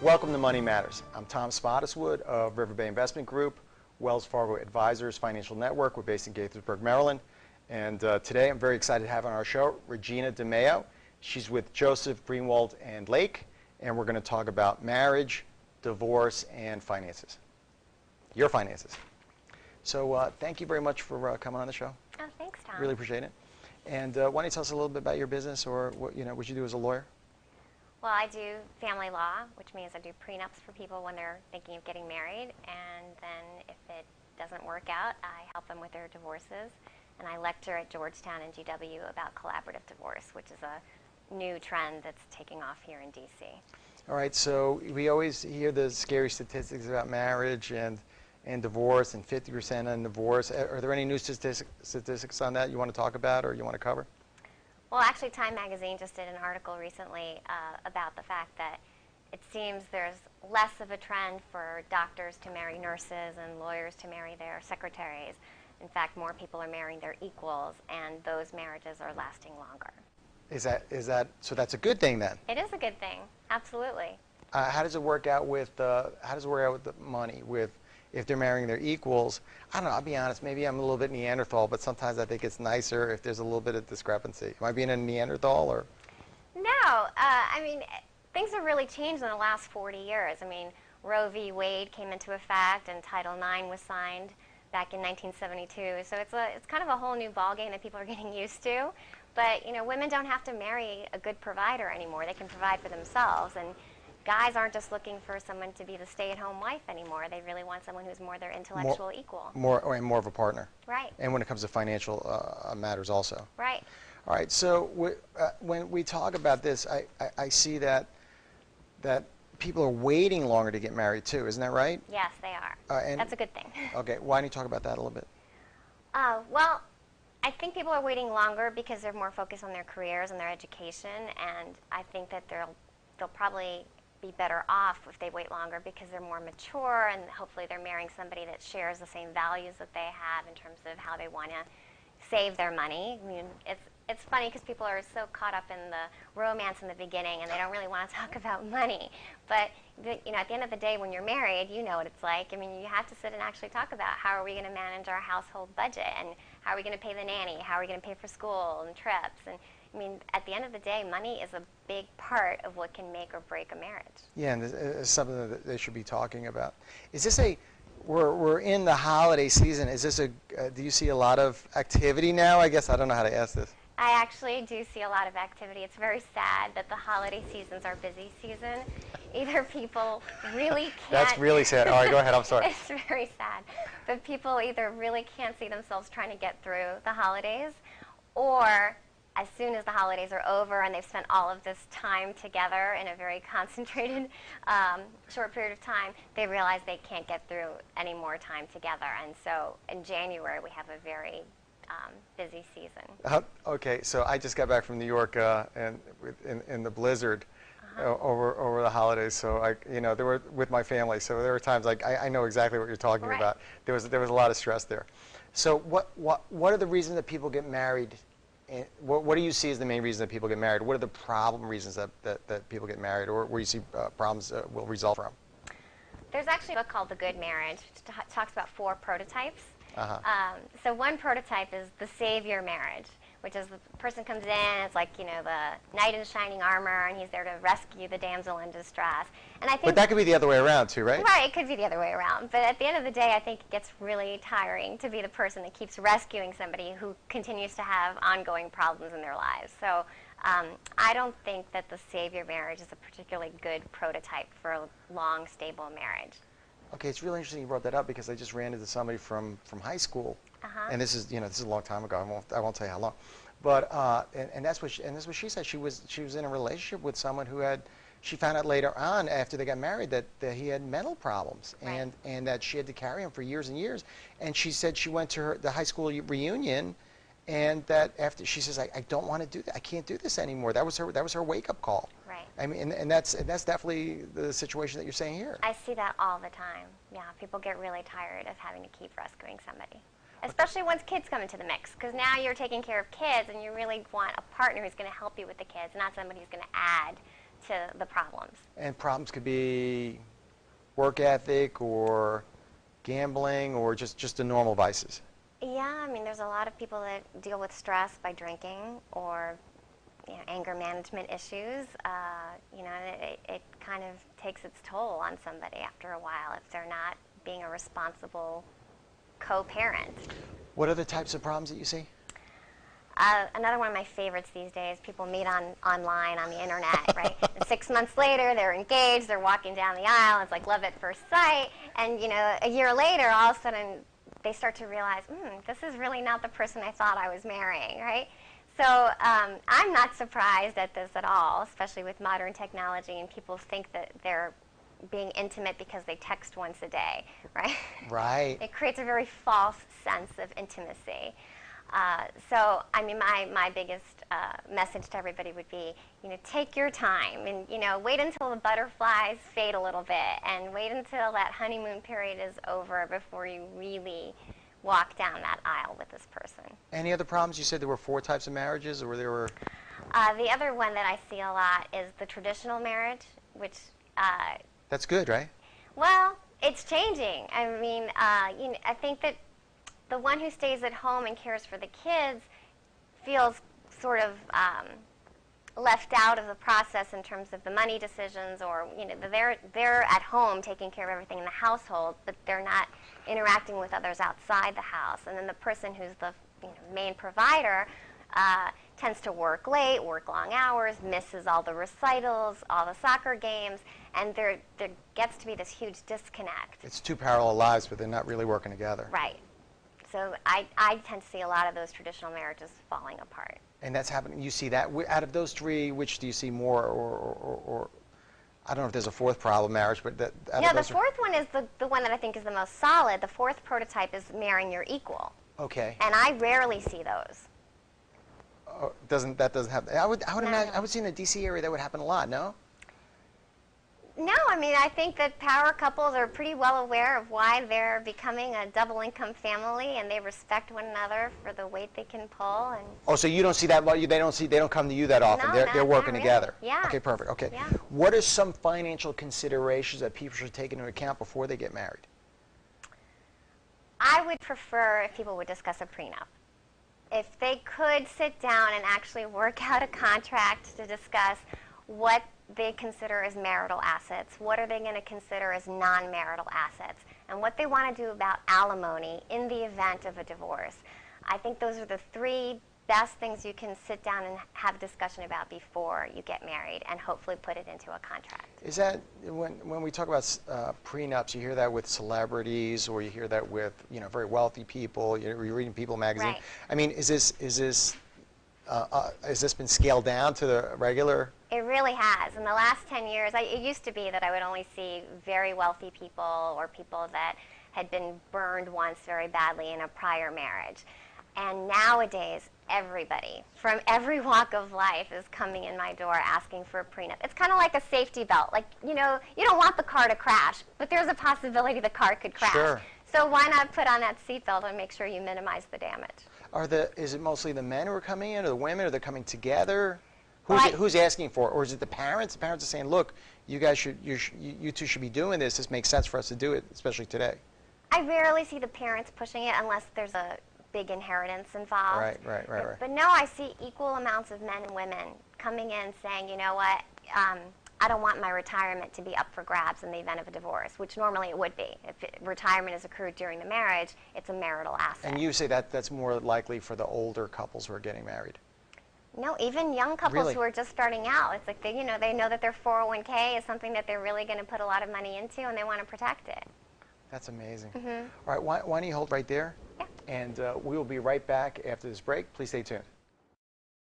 Welcome to Money Matters. I'm Tom Spottiswoode of River Bay Investment Group, Wells Fargo Advisors Financial Network. We're based in Gaithersburg, Maryland. And today I'm very excited to have on our show Regina DeMeo. She's with Joseph, Greenwald, and Lake. And we're going to talk about marriage, divorce, and finances. Your finances. So thank you very much for coming on the show. Oh, thanks, Tom. Really appreciate it. And why don't you tell us a little bit about your business or what you do as a lawyer? Well, I do family law, which means I do prenups for people when they're thinking of getting married, and then if it doesn't work out, I help them with their divorces, and I lecture at Georgetown and GW about collaborative divorce, which is a new trend that's taking off here in D.C. All right, so we always hear the scary statistics about marriage and divorce, and 50% on divorce. Are there any new statistics on that you want to talk about or you want to cover? Well, actually, Time Magazine just did an article recently about the fact that it seems there's less of a trend for doctors to marry nurses and lawyers to marry their secretaries. In fact, more people are marrying their equals, and those marriages are lasting longer. So that's a good thing then? It is a good thing, absolutely. How does it work out with the money? If they're marrying their equals, I don't know, I'll be honest, maybe I'm a little bit Neanderthal, but sometimes I think it's nicer if there's a little bit of discrepancy. Am I being a Neanderthal or? No, I mean, things have really changed in the last 40 years. I mean, Roe v. Wade came into effect and Title IX was signed back in 1972. So it's kind of a whole new ballgame that people are getting used to. But, you know, women don't have to marry a good provider anymore. They can provide for themselves. And guys aren't just looking for someone to be the stay-at-home wife anymore. They really want someone who's more their intellectual equal. More of a partner. Right. And when it comes to financial matters also. Right. All right. So when we talk about this, I see that people are waiting longer to get married too. Isn't that right? Yes, they are. That's a good thing. Okay. Why don't you talk about that a little bit? Well, I think people are waiting longer because they're more focused on their careers and their education, and I think that they'll probably be better off if they wait longer because they're more mature and hopefully they're marrying somebody that shares the same values that they have in terms of how they want to save their money. I mean, it's funny because people are so caught up in the romance in the beginning and they don't really want to talk about money. But you know, at the end of the day, when you're married, you know what it's like. I mean, you have to sit and actually talk about how are we going to manage our household budget and how are we going to pay the nanny, how are we going to pay for school and trips. And I mean, at the end of the day, money is a big part of what can make or break a marriage. Yeah, and it's something that they should be talking about. Is this we're in the holiday season. Is this do you see a lot of activity now? I guess I don't know how to ask this. I actually do see a lot of activity. It's very sad that the holiday season's our busy season. Either people really can't. That's really sad. All right, go ahead. I'm sorry. It's very sad. But people either really can't see themselves trying to get through the holidays, or as soon as the holidays are over and they've spent all of this time together in a very concentrated, short period of time, they realize they can't get through any more time together. And so in January, we have a very busy season. Okay, so I just got back from New York and in the blizzard over the holidays. So they were with my family. So there were times I know exactly what you're talking about. There was a lot of stress there. So what are the reasons that people get married? And what do you see as the main reason that people get married? What are the problem reasons that people get married, or where you see problems will result from? There's actually a book called The Good Marriage, which talks about 4 prototypes. So one prototype is the savior marriage, which is the person comes in, it's like, you know, the knight in shining armor, and he's there to rescue the damsel in distress. And I think, but that could be the other way around too, right? Right, it could be the other way around. But at the end of the day, I think it gets really tiring to be the person that keeps rescuing somebody who continues to have ongoing problems in their lives. So I don't think that the savior marriage is a particularly good prototype for a long, stable marriage. Okay, it's really interesting you brought that up because I just ran into somebody from high school, and this is a long time ago. I won't tell you how long, but and that's what she said. She was in a relationship with someone who she found out later on after they got married that he had mental problems, and that she had to carry him for years and years. And she said she went to the high school reunion, and that after she says I don't want to do that. I can't do this anymore. That was her wake up call. Right. I mean, and that's definitely the situation that you're saying here. I see that all the time. Yeah, people get really tired of having to keep rescuing somebody, especially once kids come into the mix, because now you're taking care of kids and you really want a partner who's going to help you with the kids, not somebody who's going to add to the problems. And problems could be work ethic or gambling or just the normal vices. Yeah, I mean, there's a lot of people that deal with stress by drinking or anger management issues. It kind of takes its toll on somebody after a while if they're not being a responsible co-parent. What are the types of problems that you see? Another one of my favorites these days, people meet online on the internet, right? And 6 months later, they're engaged, they're walking down the aisle, it's like love at first sight, and a year later, all of a sudden, they start to realize, this is really not the person I thought I was marrying, right? So I'm not surprised at this at all, especially with modern technology, and people think that they're being intimate because they text once a day, right? Right. It creates a very false sense of intimacy. So, I mean, my biggest message to everybody would be, take your time and, wait until the butterflies fade a little bit and wait until that honeymoon period is over before you really walk down that aisle with this person. Any other problems? You said there were 4 types of marriages, or there were... The other one that I see a lot is the traditional marriage, which... That's good, right? Well, it's changing. I mean, I think that the one who stays at home and cares for the kids feels sort of left out of the process in terms of the money decisions, or they're at home taking care of everything in the household, but they're not interacting with others outside the house. And then the person who's the main provider tends to work late, work long hours, misses all the recitals, all the soccer games, and there gets to be this huge disconnect. It's 2 parallel lives, but they're not really working together. Right. So I tend to see a lot of those traditional marriages falling apart. And that's happening. You see that out of those 3, which do you see more, or I don't know if there's a 4th problem marriage, but that. No, the 4th one is the one that I think is the most solid. The 4th prototype is marrying your equal. Okay. And I rarely see those. That doesn't happen. I would imagine. No. I would see in the D.C. area that would happen a lot. No. No, I mean, I think that power couples are pretty well aware of why they're becoming a double-income family, and they respect one another for the weight they can pull. And oh, so you don't see that? They don't come to you that often. No, they're working not together. Really. Yeah. Okay, perfect. Okay. Yeah. What are some financial considerations that people should take into account before they get married? I would prefer if people would discuss a prenup. If they could sit down and actually work out a contract to discuss what they consider as marital assets, what are they going to consider as non-marital assets, and what they want to do about alimony in the event of a divorce. I think those are the 3 best things you can sit down and have a discussion about before you get married, and hopefully put it into a contract. Is that, when we talk about prenups, you hear that with celebrities, or you hear that with very wealthy people? You're reading People magazine. Right. I mean, has this been scaled down to the regular? It really has. In the last 10 years, it used to be that I would only see very wealthy people or people that had been burned once very badly in a prior marriage. And nowadays, everybody from every walk of life is coming in my door asking for a prenup. It's kind of like a safety belt. Like, you don't want the car to crash, but there's a possibility the car could crash. Sure. So why not put on that seatbelt and make sure you minimize the damage? Is it mostly the men who are coming in, or the women, or they're coming together? Well, Who's asking for it? Or is it the parents? The parents are saying, look, you guys you 2 should be doing this. This makes sense for us to do it, especially today. I rarely see the parents pushing it unless there's a big inheritance involved. Right. But no, I see equal amounts of men and women coming in saying, you know what, I don't want my retirement to be up for grabs in the event of a divorce, which normally it would be. If retirement is accrued during the marriage, it's a marital asset. And you say that's more likely for the older couples who are getting married. No, even young couples Really? who are just starting out. It's like they know that their 401k is something that they're really going to put a lot of money into, and they want to protect it. That's amazing. Mm-hmm. All right, why don't you hold right there? Yeah. And we will be right back after this break. Please stay tuned.